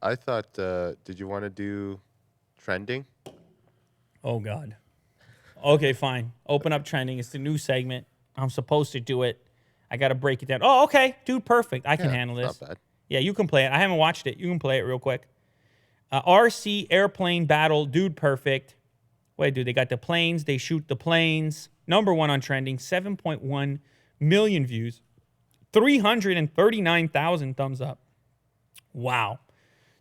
I thought, did you want to do trending? Oh, God. Okay, fine. Open up trending. It's the new segment. I'm supposed to do it. I got to break it down. Oh, okay. Dude, perfect. I can Yeah, handle it's not this. bad. Yeah, you can play it. I haven't watched it. You can play it real quick. RC airplane battle. Dude, perfect. Wait, dude, they got the planes. They shoot the planes. Number one on trending. 7.1 million views. 339,000 thumbs up. Wow.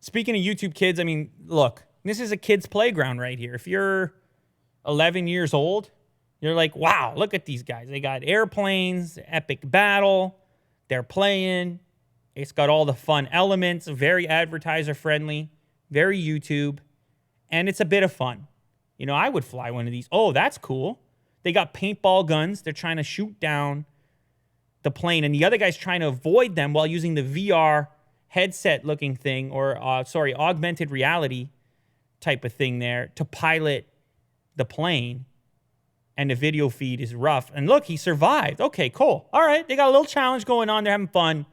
Speaking of YouTube kids, I mean, look, this is a kid's playground right here. If you're 11 years old, you're like, wow, look at these guys. They got airplanes, epic battle. They're playing. It's got all the fun elements, very advertiser friendly, very YouTube, and it's a bit of fun. You know, I would fly one of these. Oh, that's cool. They got paintball guns. They're trying to shoot down the plane, and the other guy's trying to avoid them while using the VR headset looking thing, or augmented reality type of thing there to pilot the plane. And the video feed is rough. And look, he survived. Okay, cool. All right, they got a little challenge going on. They're having fun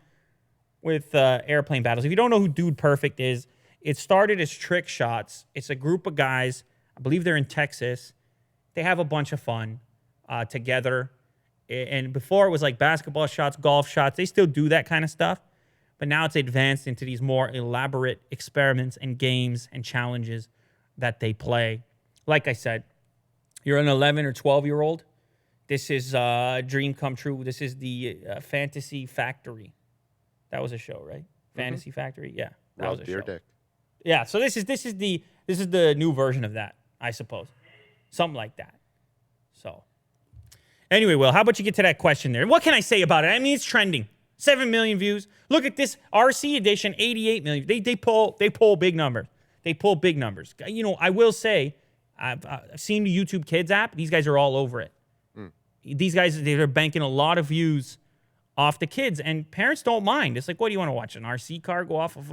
with airplane battles. If you don't know who Dude Perfect is, it started as Trick Shots. It's a group of guys. I believe they're in Texas. They have a bunch of fun together. And before it was like basketball shots, golf shots. They still do that kind of stuff. But now it's advanced into these more elaborate experiments and games and challenges that they play. Like I said, you're an 11 or 12-year-old. This is a dream come true. This is the Fantasy Factory. That was a show, right? Fantasy Factory? Yeah, that was a show. Dick. Yeah, so this is the new version of that, I suppose. Something like that. So, anyway, Will, how about you get to that question there? What can I say about it? I mean, it's trending. 7 million views. Look at this RC edition, 88 million. They pull big numbers. They pull big numbers. You know, I will say, I've seen the YouTube Kids app. These guys are all over it. These guys, they're banking a lot of views off the kids, and parents don't mind. It's like, what do you want to watch? An RC car go off of